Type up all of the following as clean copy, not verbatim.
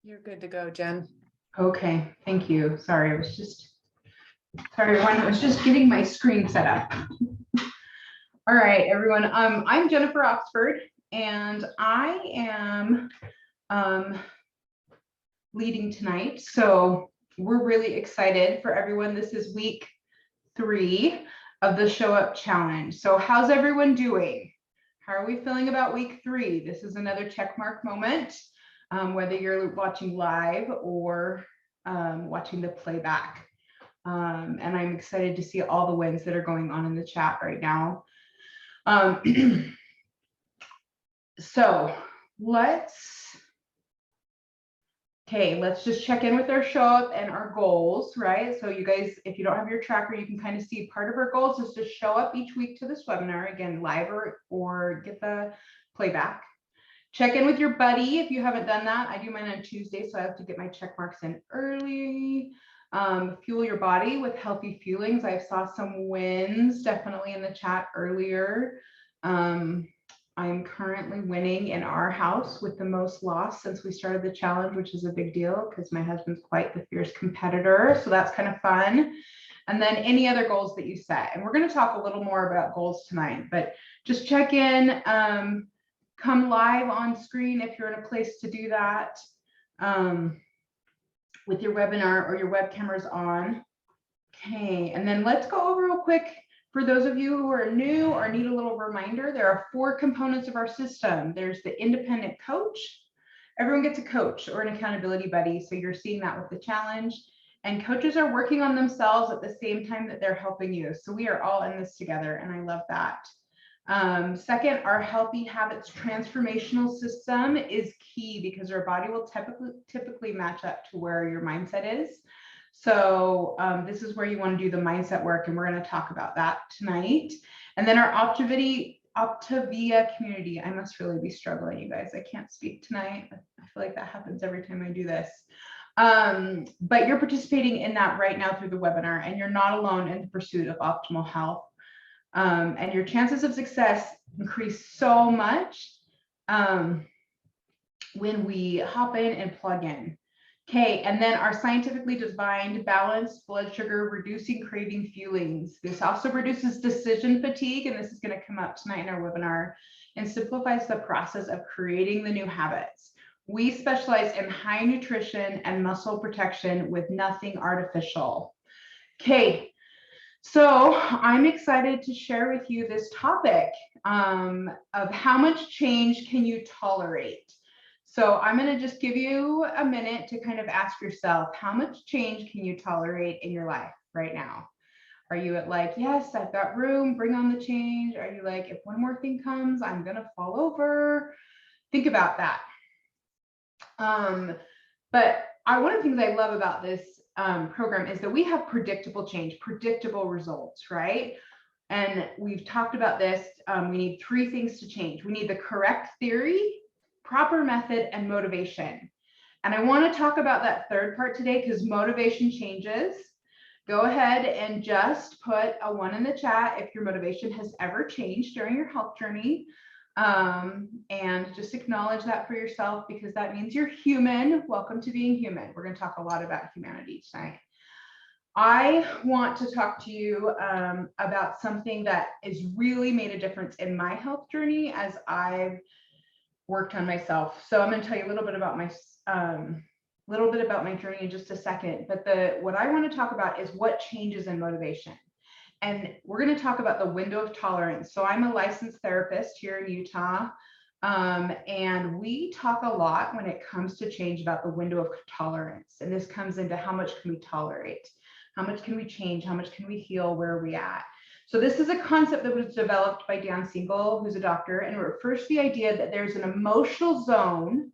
You're good to go, Jen. Okay, thank you. Sorry, everyone. I was just getting my screen set up. All right, everyone. I'm Jennifer Oxford, and I am leading tonight. So we're really excited for everyone. This is week 3 of the Show Up Challenge. So how's everyone doing? How are we feeling about week 3? This is another check mark moment. Whether you're watching live or watching the playback. And I'm excited to see all the wins that are going on in the chat right now. So let's just check in with our show up and our goals, right? So you guys, if you don't have your tracker, you can kind of see part of our goals is to show up each week to this webinar, again, live or get the playback. Check in with your buddy if you haven't done that. I do mine on Tuesday, so I have to get my check marks in early. Fuel your body with healthy fuelings. I saw some wins definitely in the chat earlier. I'm currently winning in our house with the most loss since we started the challenge, which is a big deal because my husband's quite the fierce competitor. So that's kind of fun. And then any other goals that you set. And we're going to talk a little more about goals tonight, but just check in. Come live on screen if you're in a place to do that with your webinar or your web cameras on. Okay, and then let's go over real quick for those of you who are new or need a little reminder. There are 4 components of our system. There's the independent coach. Everyone gets a coach or an accountability buddy, so you're seeing that with the challenge. And coaches are working on themselves at the same time that they're helping you. So we are all in this together, and I love that. Second, our healthy habits transformational system is key because our body will typically match up to where your mindset is. So this is where you want to do the mindset work, and we're going to talk about that tonight. And then our Optavia community. I must really be struggling, you guys. I can't speak tonight. I feel like that happens every time I do this. But you're participating in that right now through the webinar, and you're not alone in the pursuit of optimal health. And your chances of success increase so much when we hop in and plug in. Okay, and then our scientifically designed balanced blood sugar reducing craving fuelings. This also reduces decision fatigue, and this is going to come up tonight in our webinar, and simplifies the process of creating the new habits. We specialize in high nutrition and muscle protection with nothing artificial. Okay. So I'm excited to share with you this topic of how much change can you tolerate? So I'm going to just give you a minute to kind of ask yourself, how much change can you tolerate in your life right now? Are you at like, yes, I've got room, bring on the change? Are you like, if one more thing comes, I'm going to fall over? Think about that. But one of the things I love about this program is that we have predictable change, predictable results, right? And we've talked about this. We need 3 things to change. We need the correct theory, proper method, and motivation. And I want to talk about that third part today because motivation changes. Go ahead and just put a 1 in the chat if your motivation has ever changed during your health journey. And just acknowledge that for yourself because that means you're human. Welcome to being human. We're going to talk a lot about humanity tonight. I want to talk to you about something that has really made a difference in my health journey as I've worked on myself. So I'm going to tell you a little bit about my journey in just a second. But what I want to talk about is what changes in motivation. And we're going to talk about the window of tolerance. So I'm a licensed therapist here in Utah. And we talk a lot when it comes to change about the window of tolerance. And this comes into how much can we tolerate? How much can we change? How much can we heal? Where are we at? So this is a concept that was developed by Dan Siegel, who's a doctor, and it refers to the idea that there's an emotional zone.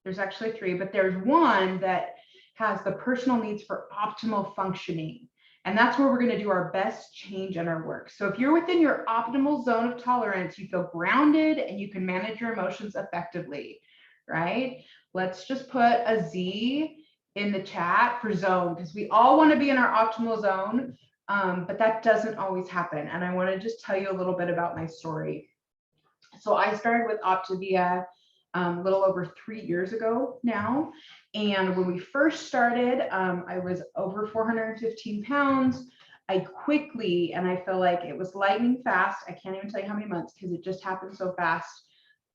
There's actually 3, but there's one that has the personal needs for optimal functioning. And that's where we're going to do our best change in our work. So if you're within your optimal zone of tolerance, you feel grounded and you can manage your emotions effectively, right? Let's just put a Z in the chat for zone because we all want to be in our optimal zone, but that doesn't always happen. And I want to just tell you a little bit about my story. So I started with Optavia a little over 3 years ago now. And when we first started, I was over 415 pounds. I quickly, and I feel like it was lightning fast. I can't even tell you how many months because it just happened so fast.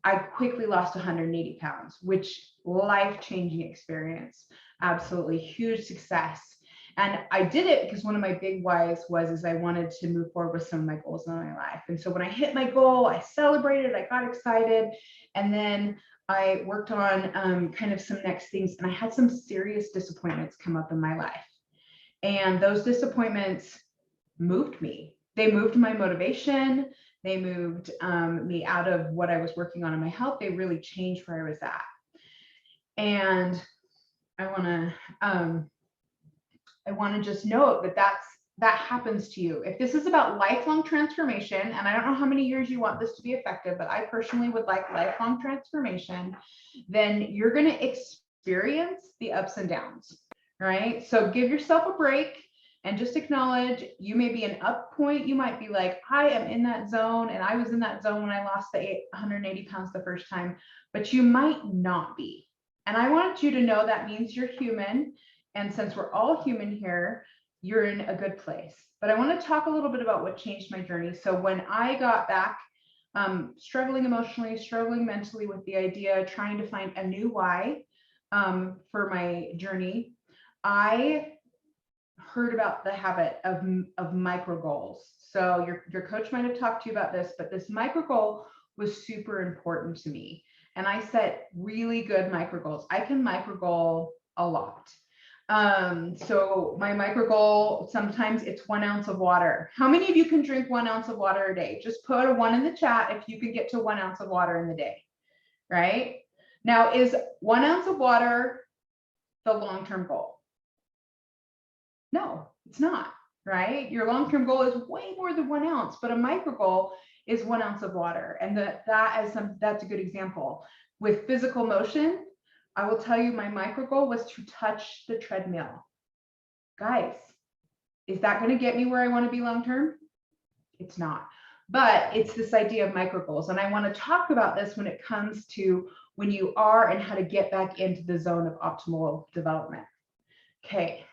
I quickly lost 180 pounds, which life-changing experience, absolutely huge success. And I did it because one of my big whys is I wanted to move forward with some of my goals in my life. And so when I hit my goal, I celebrated, I got excited, and then I worked on kind of some next things, and I had some serious disappointments come up in my life. And those disappointments moved me. They moved my motivation. They moved me out of what I was working on in my health. They really changed where I was at. And I want to just note that happens to you. If this is about lifelong transformation, and I don't know how many years you want this to be effective, but I personally would like lifelong transformation, then you're going to experience the ups and downs, right? So give yourself a break and just acknowledge you may be an up point. You might be like, I am in that zone, and I was in that zone when I lost the 180 pounds the first time, but you might not be. And I want you to know that means you're human. And since we're all human here, you're in a good place. But I want to talk a little bit about what changed my journey. So when I got back, struggling emotionally, struggling mentally with the idea, trying to find a new why for my journey, I heard about the habit of micro goals. So your coach might have talked to you about this, but this micro goal was super important to me. And I set really good micro goals. I can micro goal a lot. So my micro goal, sometimes it's 1 ounce of water. How many of you can drink 1 ounce of water a day? Just put a 1 in the chat if you can get to 1 ounce of water in the day, right? Now, is 1 ounce of water the long-term goal? No, it's not, right? Your long-term goal is way more than 1 ounce, but a micro goal is 1 ounce of water. And that's a good example. With physical motion, I will tell you my micro goal was to touch the treadmill. Guys, is that going to get me where I want to be long-term? It's not, but it's this idea of micro goals. And I want to talk about this when it comes to when you are and how to get back into the zone of optimal development. Okay.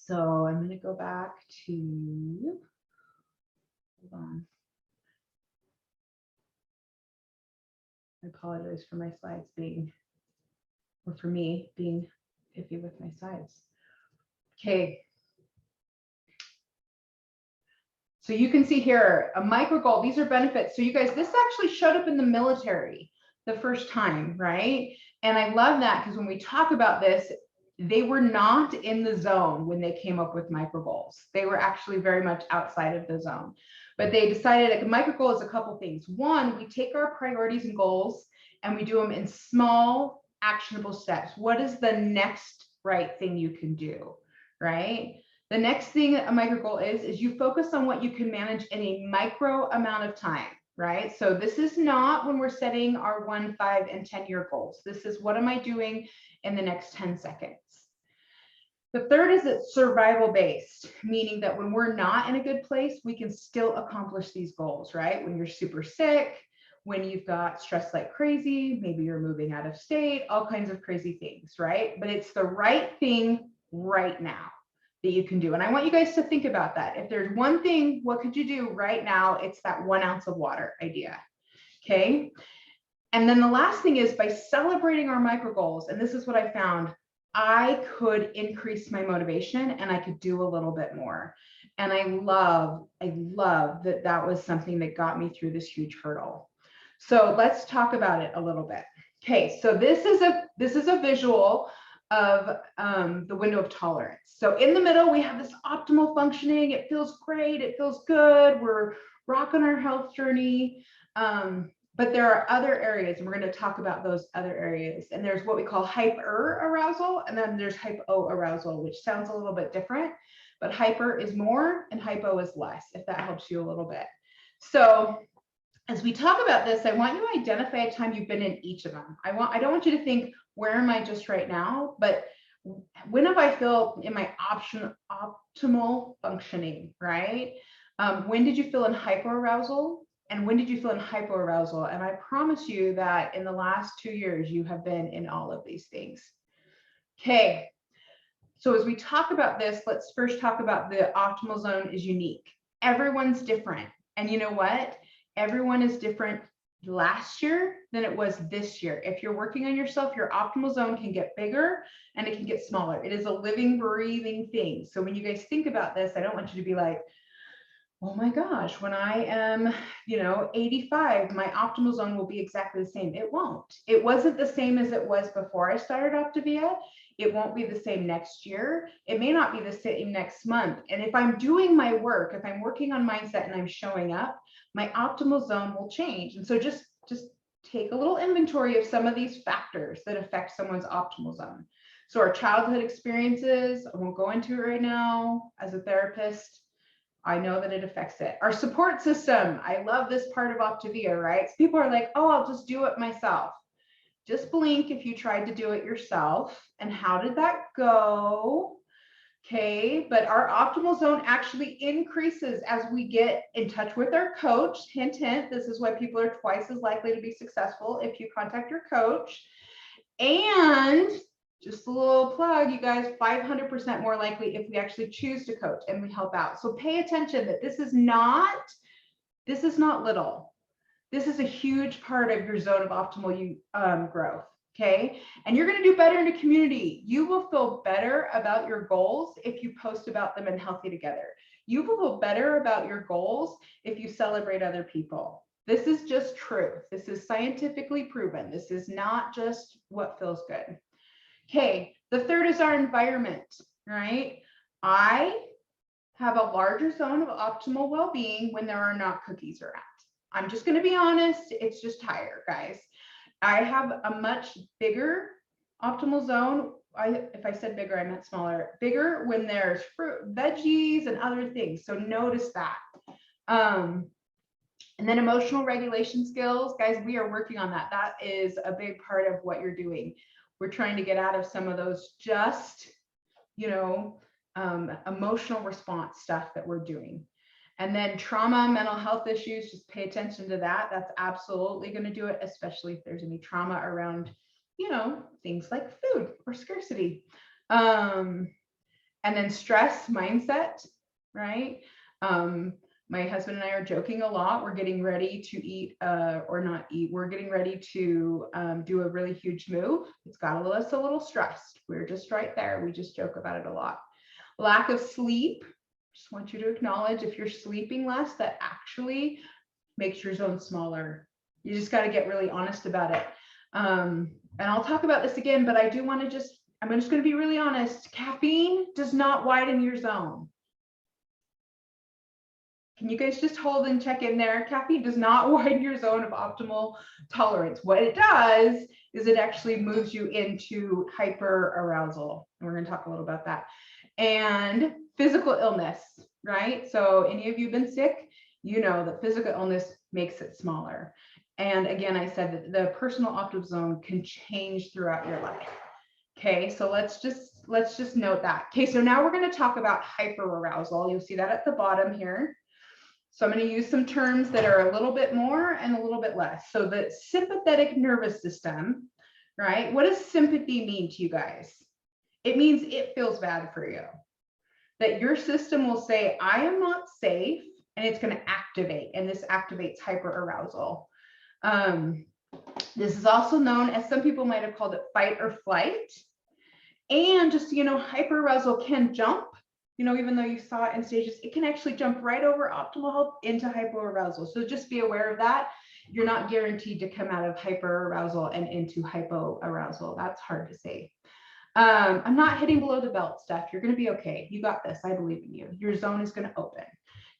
So I'm going to go back to, hold on. I apologize for my slides being, or for me being iffy with my slides. Okay. So you can see here a micro goal. These are benefits. So you guys, this actually showed up in the military the first time, right? And I love that because when we talk about this, they were not in the zone when they came up with micro goals. They were actually very much outside of the zone. But they decided like a micro goal is a couple things. One, we take our priorities and goals and we do them in small, actionable steps. What is the next right thing you can do, right? The next thing a micro goal is you focus on what you can manage in a micro amount of time, right? So this is not when we're setting our 1, 5, and 10-year goals. This is what am I doing in the next 10 seconds. The third is it's survival based, meaning that when we're not in a good place, we can still accomplish these goals, right? When you're super sick, when you've got stress like crazy, maybe you're moving out of state, all kinds of crazy things, right? But it's the right thing right now that you can do. And I want you guys to think about that. If there's one thing, what could you do right now? It's that 1 ounce of water idea. Okay. And then the last thing is by celebrating our micro goals. And this is what I found. I could increase my motivation and I could do a little bit more. And I love that that was something that got me through this huge hurdle. So let's talk about it a little bit. Okay, so this is a visual of the window of tolerance. So in the middle, we have this optimal functioning. It feels great. It feels good. We're rocking our health journey. But there are other areas, and we're going to talk about those other areas. And there's what we call hyper arousal, and then there's hypo arousal, which sounds a little bit different, but hyper is more and hypo is less, if that helps you a little bit. So as we talk about this, I want you to identify a time you've been in each of them. I don't want you to think, where am I just right now? But when have I felt in my optimal functioning, right? When did you feel in hyperarousal? And when did you feel in hypoarousal? And I promise you that in the last 2 years, you have been in all of these things. Okay. So as we talk about this, let's first talk about the optimal zone is unique. Everyone's different. And you know what? Everyone is different last year than it was this year. If you're working on yourself, your optimal zone can get bigger and it can get smaller. It is a living, breathing thing. So when you guys think about this, I don't want you to be like, oh my gosh, when I am, 85, my optimal zone will be exactly the same. It won't. It wasn't the same as it was before I started Optavia. It won't be the same next year. It may not be the same next month. And if I'm doing my work, if I'm working on mindset and I'm showing up, my optimal zone will change. And so just take a little inventory of some of these factors that affect someone's optimal zone. So our childhood experiences, I won't go into it right now as a therapist. I know that it affects it. Our support system. I love this part of Optavia, right? So people are like, oh, I'll just do it myself. Just blink if you tried to do it yourself. And how did that go? Okay, but our optimal zone actually increases as we get in touch with our coach. Hint, hint, this is why people are twice as likely to be successful if you contact your coach. And just a little plug, you guys, 500% more likely if we actually choose to coach and we help out. So pay attention that this is not little. This is a huge part of your zone of optimal growth. Okay. And you're going to do better in a community. You will feel better about your goals if you post about them in Healthy Together. You will feel better about your goals if you celebrate other people. This is just truth. This is scientifically proven. This is not just what feels good. Okay, the third is our environment, right? I have a larger zone of optimal well-being when there are not cookies around. I'm just going to be honest, it's just higher, guys. I have a much bigger optimal zone. If I said bigger, I meant smaller. Bigger when there's fruit, veggies, and other things. So notice that. And then emotional regulation skills, guys, we are working on that. That is a big part of what you're doing. We're trying to get out of some of those just, emotional response stuff that we're doing. And then trauma, mental health issues, just pay attention to that. That's absolutely going to do it, especially if there's any trauma around, things like food or scarcity. And then stress mindset, right? My husband and I are joking a lot. We're getting ready to eat or not eat. We're getting ready to do a really huge move. It's got us a little stressed. We're just right there. We just joke about it a lot. Lack of sleep. Just want you to acknowledge if you're sleeping less, that actually makes your zone smaller. You just got to get really honest about it. And I'll talk about this again, but I do want to I'm just going to be really honest. Caffeine does not widen your zone. Can you guys just hold and check in there? Caffeine does not widen your zone of optimal tolerance. What it does is it actually moves you into hyperarousal. And we're going to talk a little about that. And physical illness, right? So any of you been sick, you know that physical illness makes it smaller. And again, I said that the personal optimal zone can change throughout your life. Okay, so let's just note that. Okay, so now we're going to talk about hyperarousal. You'll see that at the bottom here. So I'm going to use some terms that are a little bit more and a little bit less. So the sympathetic nervous system, right? What does sympathy mean to you guys? It means it feels bad for you. That your system will say, I am not safe, and it's going to activate, and this activates hyperarousal. This is also known as, some people might have called it fight or flight. And just, hyperarousal can jump, even though you saw it in stages, it can actually jump right over optimal health into hypoarousal. So just be aware of that. You're not guaranteed to come out of hyperarousal and into hypoarousal. That's hard to say. I'm not hitting below the belt, Steph. You're going to be okay. You got this. I believe in you. Your zone is going to open.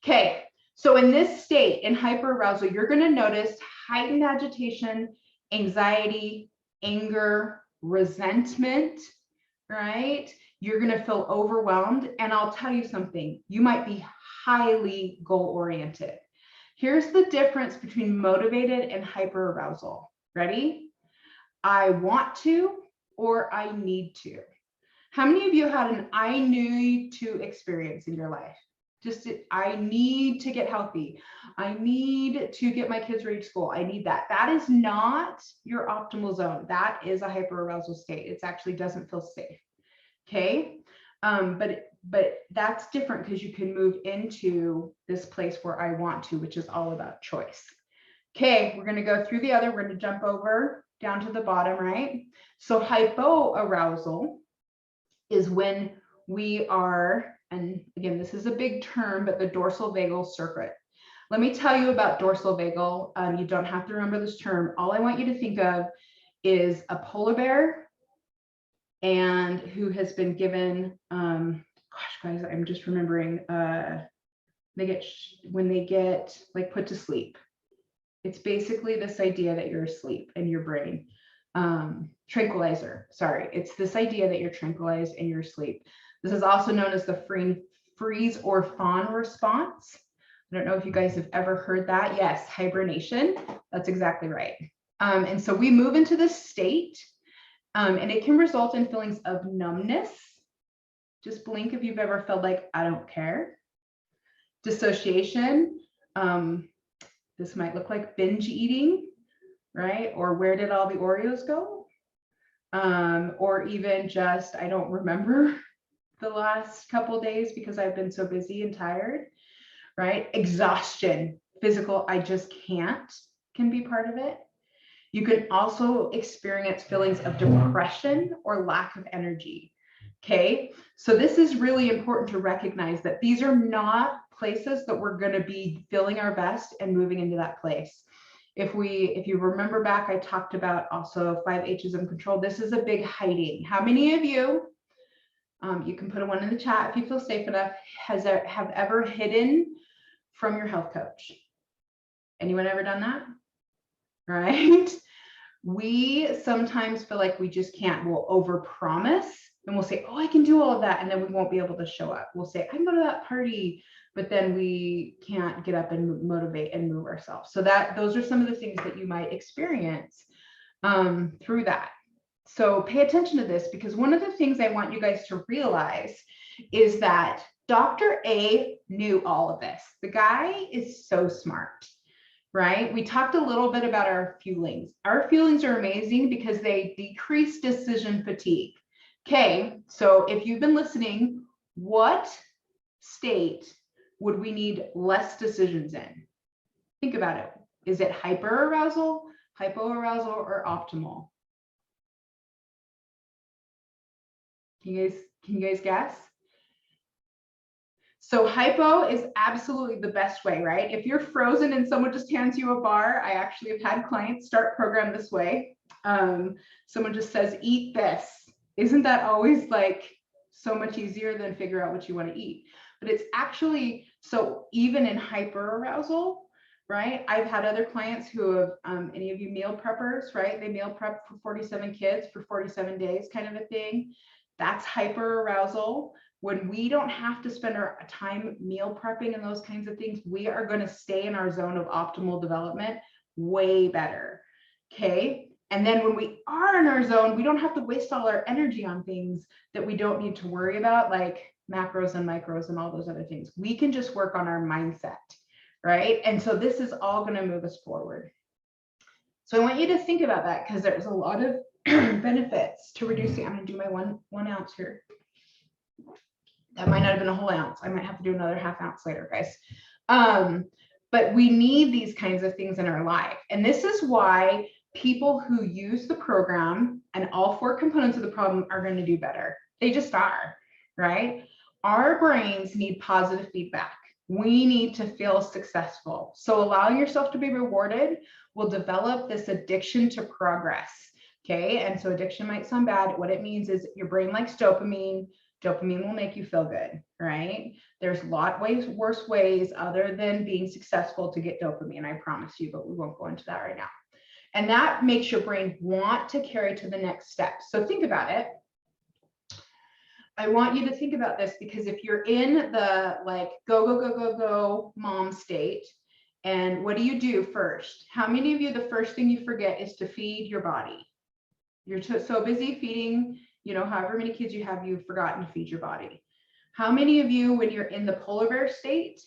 Okay. So in this state, in hyperarousal, you're going to notice heightened agitation, anxiety, anger, resentment, right? You're going to feel overwhelmed. And I'll tell you something, you might be highly goal-oriented. Here's the difference between motivated and hyperarousal. Ready? I want to, or I need to. How many of you had an I need to experience in your life? I need to get healthy. I need to get my kids ready to school. I need that. That is not your optimal zone. That is a hyperarousal state. It actually doesn't feel safe. Okay. But that's different because you can move into this place where I want to, which is all about choice. Okay, we're going to go through the other. We're going to jump over down to the bottom, right? So hypoarousal is when we are, and again, this is a big term, but the dorsal vagal circuit. Let me tell you about dorsal vagal. You don't have to remember this term. All I want you to think of is a polar bear and who has been given, gosh, guys, I'm just remembering, when they get like put to sleep. It's basically this idea that you're asleep in your brain. Tranquilizer, sorry. It's this idea that you're tranquilized and you're asleep. This is also known as the freeze or fawn response. I don't know if you guys have ever heard that. Yes, hibernation. That's exactly right. And so we move into this state, and it can result in feelings of numbness. Just blink if you've ever felt like, I don't care. Dissociation. This might look like binge eating, right? Or where did all the Oreos go? Or even just, I don't remember the last couple of days because I've been so busy and tired, right? Exhaustion, physical, I just can't, can be part of it. You can also experience feelings of depression or lack of energy. Okay, so this is really important to recognize that these are not places that we're going to be feeling our best and moving into that place. If you remember back, I talked about also 5 H's of control. This is a big hiding. How many of you, you can put a 1 in the chat if you feel safe enough, have ever hidden from your health coach? Anyone ever done that? Right? We sometimes feel like we just can't. We'll overpromise and we'll say, oh, I can do all of that. And then we won't be able to show up. We'll say, I can go to that party, but then we can't get up and motivate and move ourselves. So those are some of the things that you might experience through that. So pay attention to this, because one of the things I want you guys to realize is that Dr. A knew all of this. The guy is so smart, right? We talked a little bit about our fuelings. Our fuelings are amazing because they decrease decision fatigue. Okay, so if you've been listening, what state would we need less decisions in? Think about it. Is it hyperarousal, hypoarousal, or optimal? Can you guys guess? So hypo is absolutely the best way, right? If you're frozen and someone just hands you a bar, I actually have had clients start program this way. Someone just says, eat this. Isn't that always like so much easier than figure out what you want to eat? But it's actually, so even in hyperarousal, right? I've had other clients who have, any of you meal preppers, right? They meal prep for 47 kids for 47 days kind of a thing. That's hyperarousal. When we don't have to spend our time meal prepping and those kinds of things, we are going to stay in our zone of optimal development way better. Okay. And then when we are in our zone, we don't have to waste all our energy on things that we don't need to worry about, like macros and micros and all those other things. We can just work on our mindset, right? And so this is all going to move us forward. So I want you to think about that, because there's a lot of benefits to reducing. I'm going to do my one ounce here. That might not have been a whole ounce. I might have to do another ½ ounce later, guys. But we need these kinds of things in our life. And this is why people who use the program and all 4 components of the problem are going to do better. They just are, right? Our brains need positive feedback. We need to feel successful. So allowing yourself to be rewarded will develop this addiction to progress. Okay. And so addiction might sound bad. What it means is your brain likes dopamine. Dopamine will make you feel good, right? There's a lot worse ways other than being successful to get dopamine, I promise you, but we won't go into that right now. And that makes your brain want to carry to the next step. So think about it. I want you to think about this, because if you're in the like go mom state, and what do you do first? How many of you, the first thing you forget is to feed your body? You're so busy feeding, you know, however many kids you have, you've forgotten to feed your body. How many of you, when you're in the polar bear state,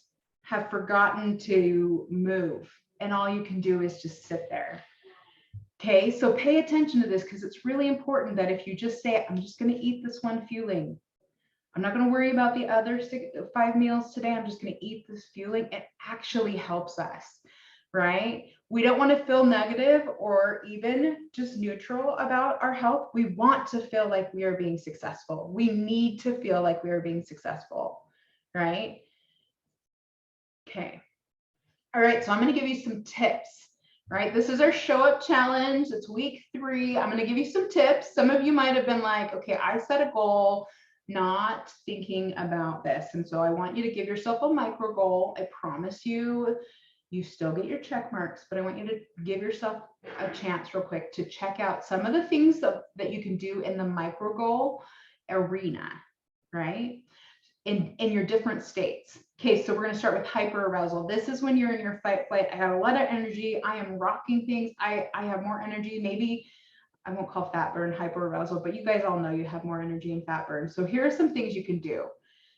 have forgotten to move and all you can do is just sit there? Okay, so pay attention to this because it's really important that if you just say, I'm just going to eat this one fueling, I'm not going to worry about the other 5 meals today, I'm just going to eat this fueling, it actually helps us, right? We don't want to feel negative or even just neutral about our health. We want to feel like we are being successful. We need to feel like we are being successful, right? Okay. All right, so I'm going to give you some tips, right? This is our show up challenge. It's week 3. I'm going to give you some tips. Some of you might have been like, okay, I set a goal, not thinking about this. And so I want you to give yourself a micro goal. I promise you, you still get your check marks, but I want you to give yourself a chance real quick to check out some of the things that you can do in the micro goal arena, right? In your different states. Okay, so we're going to start with hyperarousal. This is when you're in your fight flight. I have a lot of energy. I am rocking things. I have more energy. Maybe I won't call fat burn hyperarousal, but you guys all know you have more energy in fat burn. So here are some things you can do.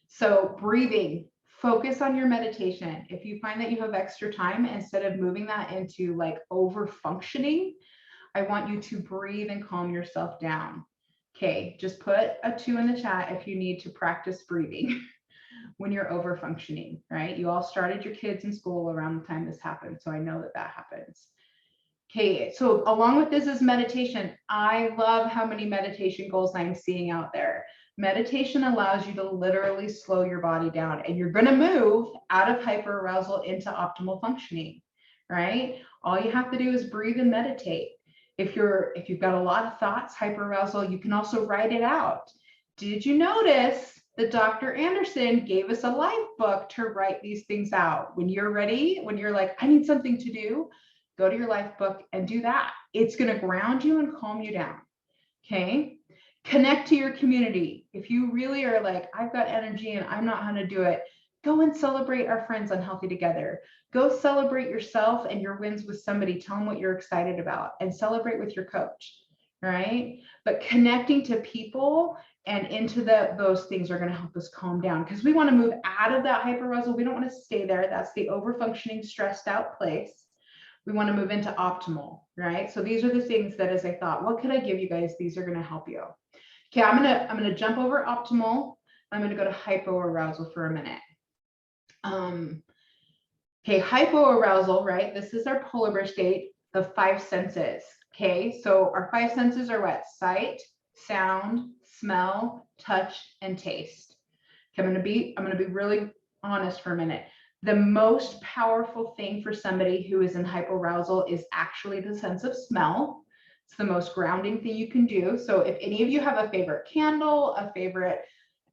So breathing, focus on your meditation. If you find that you have extra time, instead of moving that into like over functioning, I want you to breathe and calm yourself down. Okay, just put a 2 in the chat if you need to practice breathing when you're over functioning, right? You all started your kids in school around the time this happened, so I know that that happens. Okay, so along with this is meditation. I love how many meditation goals I'm seeing out there. Meditation allows you to literally slow your body down, and you're going to move out of hyperarousal into optimal functioning, right? All you have to do is breathe and meditate. If you've got a lot of thoughts, hyperarousal, you can also write it out. Did you notice that Dr. Anderson gave us a life book to write these things out? When you're ready, when you're like, I need something to do, go to your life book and do that. It's going to ground you and calm you down. Okay. Connect to your community. If you really are like, I've got energy and I'm not how to do it, go and celebrate our friends on Healthy Together. Go celebrate yourself and your wins with somebody. Tell them what you're excited about and celebrate with your coach. Right. But connecting to people and into those things are going to help us calm down, because we want to move out of that hyperarousal. We don't want to stay there. That's the overfunctioning, stressed out place. We want to move into optimal, right? So these are the things that, as I thought, what could I give you guys? These are going to help you. Okay, I'm gonna jump over optimal. I'm gonna go to hypoarousal for a minute. Okay, hypoarousal, right? This is our polar bear state, the 5 senses. Okay, so our 5 senses are what? Sight, sound, smell, touch, and taste. Okay, I'm gonna be really honest for a minute. The most powerful thing for somebody who is in hypoarousal is actually the sense of smell. It's the most grounding thing you can do. So if any of you have a favorite candle, a favorite,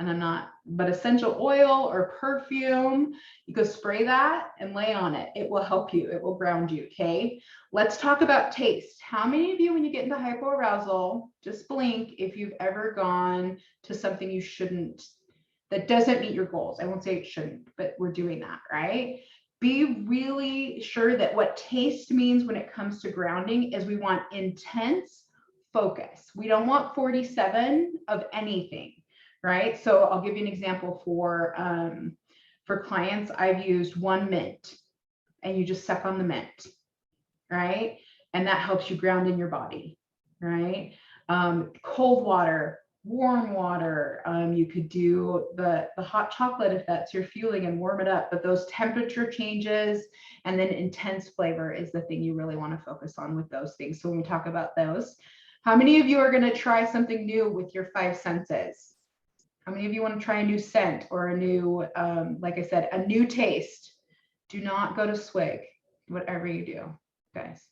and I'm not, but essential oil or perfume, you go spray that and lay on it. It will help you. It will ground you. Okay. Let's talk about taste. How many of you, when you get into hypoarousal, just blink if you've ever gone to something you shouldn't, that doesn't meet your goals? I won't say it shouldn't, but we're doing that, right? Be really sure that what taste means when it comes to grounding is we want intense focus. We don't want 47 of anything, right? So I'll give you an example for clients. I've used 1 mint, and you just suck on the mint, right? And that helps you ground in your body, right? Cold water, warm water. You could do the hot chocolate if that's your fueling and warm it up, but those temperature changes and then intense flavor is the thing you really want to focus on with those things. So when we talk about those, how many of you are going to try something new with your 5 senses? How many of you want to try a new scent or a new, like I said, a new taste? Do not go to swig, whatever you do, guys.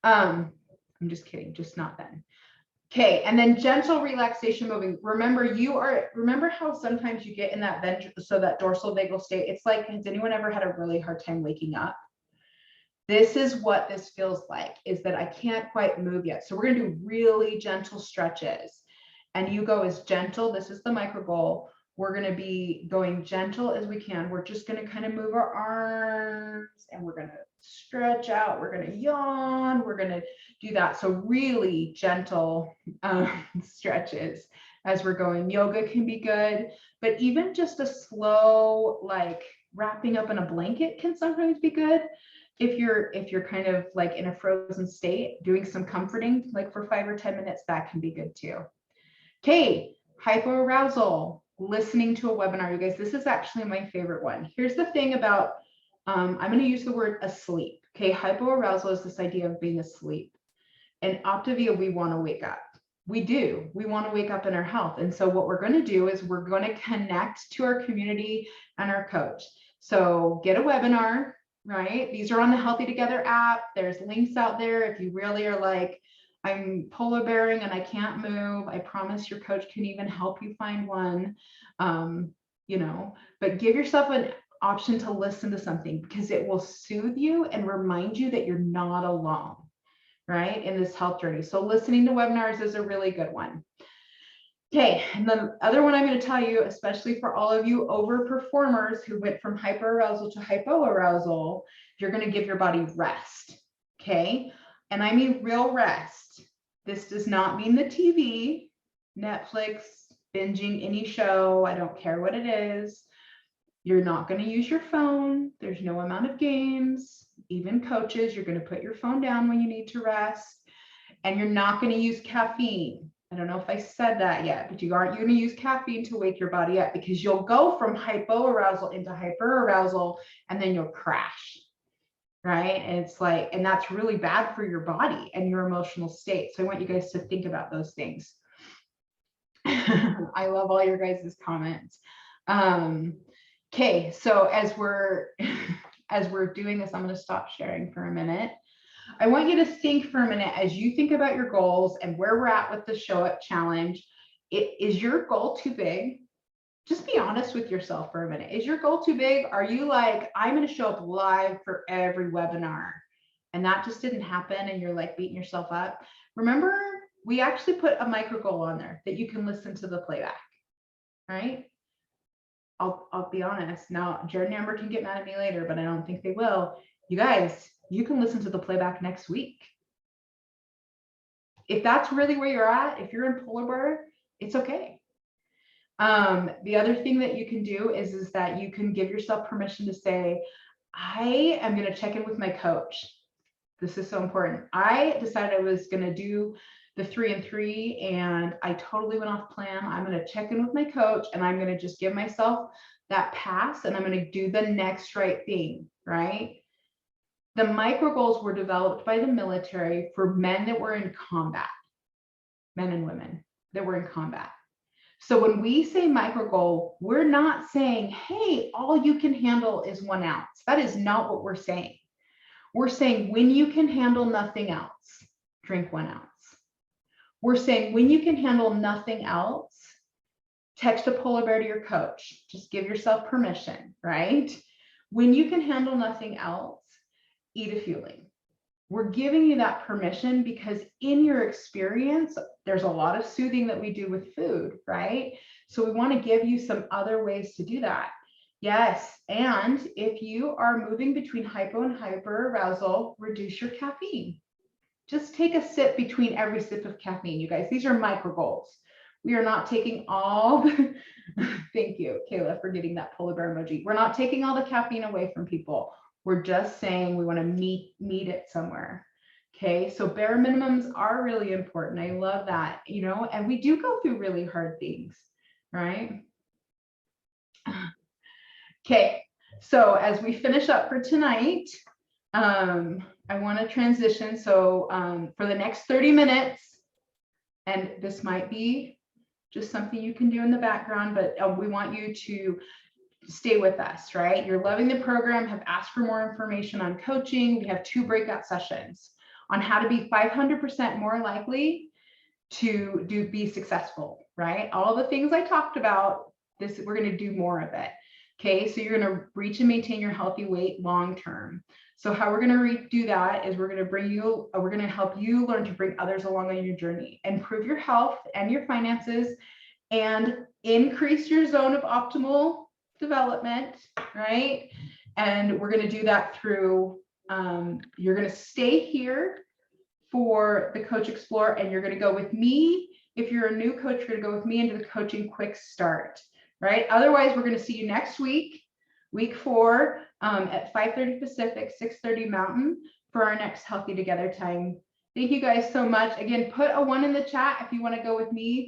I'm just kidding, just not then. Okay, and then gentle relaxation moving. Remember how sometimes you get in that that dorsal vagal state? It's like, has anyone ever had a really hard time waking up? This is what this feels like, is that I can't quite move yet. So we're gonna do really gentle stretches. And you go as gentle, this is the micro goal. We're gonna be going gentle as we can. We're just gonna kind of move our arms and we're gonna stretch out. We're gonna yawn. We're gonna do that. So really gentle stretches. as we're going. Yoga can be good, but even just a slow, like wrapping up in a blanket can sometimes be good. If you're kind of like in a frozen state, doing some comforting, like for 5 or 10 minutes, that can be good too. Okay, hypoarousal, listening to a webinar. You guys, this is actually my favorite one. Here's the thing about, I'm going to use the word asleep. Okay, hypoarousal is this idea of being asleep. And Optavia, we want to wake up. We do. We want to wake up in our health. And so what we're going to do is we're going to connect to our community and our coach. So get a webinar, right? These are on the Healthy Together app. There's links out there. If you really are like, I'm polar bearing and I can't move, I promise your coach can even help you find one, you know, but give yourself an option to listen to something because it will soothe you and remind you that you're not alone, right, in this health journey. So listening to webinars is a really good one. Okay, and the other one I'm going to tell you, especially for all of you overperformers who went from hyperarousal to hypoarousal, you're going to give your body rest. Okay, and I mean real rest. This does not mean the TV, Netflix, binging any show. I don't care what it is. You're not going to use your phone. There's no amount of games. Even coaches, you're going to put your phone down when you need to rest. And you're not going to use caffeine. I don't know if I said that yet, but you aren't going to use caffeine to wake your body up because you'll go from hypoarousal into hyperarousal and then you'll crash, right? And it's like, and that's really bad for your body and your emotional state. So I want you guys to think about those things. I love all your guys' comments. Okay, so as we're doing this, I'm going to stop sharing for a minute. I want you to think for a minute as you think about your goals and where we're at with the Show Up Challenge. Is your goal too big? Just be honest with yourself for a minute. Is your goal too big? Are you like, I'm going to show up live for every webinar, and that just didn't happen and you're like beating yourself up? Remember, we actually put a micro goal on there that you can listen to the playback, right? I'll be honest. Now, Jared and Amber can get mad at me later, but I don't think they will. You guys, you can listen to the playback next week. If that's really where you're at, if you're in polar bear, it's okay. The other thing that you can do is that you can give yourself permission to say, I am going to check in with my coach. This is so important. I decided I was going to do the 3 and 3 and I totally went off plan. I'm going to check in with my coach and I'm going to just give myself that pass and I'm going to do the next right thing, right? The micro goals were developed by the military for men that were in combat, men and women that were in combat. So when we say micro goal, we're not saying, hey, all you can handle is 1 ounce. That is not what we're saying. We're saying when you can handle nothing else, drink 1 ounce. We're saying when you can handle nothing else, text a polar bear to your coach. Just give yourself permission, right? When you can handle nothing else, eat a fueling. We're giving you that permission because in your experience, there's a lot of soothing that we do with food, right? So we want to give you some other ways to do that. Yes, and if you are moving between hypo and hyperarousal, reduce your caffeine. Just take a sip between every sip of caffeine, you guys. These are micro goals. We are not taking all the, thank you, Kayla, for getting that polar bear emoji. We're not taking all the caffeine away from people. We're just saying we want to meet it somewhere. Okay, so bare minimums are really important. I love that, you know, and we do go through really hard things, right? Okay, so as we finish up for tonight, I want to transition. So for the next 30 minutes, and this might be just something you can do in the background, but we want you to stay with us, right? You're loving the program, have asked for more information on coaching. We have 2 breakout sessions on how to be 500% more likely to be successful, right? All the things I talked about, we're going to do more of it. Okay, so you're going to reach and maintain your healthy weight long term. So how we're going to do that is we're going to help you learn to bring others along on your journey, improve your health and your finances, and increase your zone of optimal development, right? And we're going to do that through, you're going to stay here for the Coach Explore, and you're going to go with me If you're a new coach, you're going to go with me into the coaching quick start, right? Otherwise, we're going to see you next week, week 4, at 5:30 Pacific, 6:30 Mountain for our next Healthy Together time. Thank you guys so much. Again, put a 1 in the chat if you want to go with me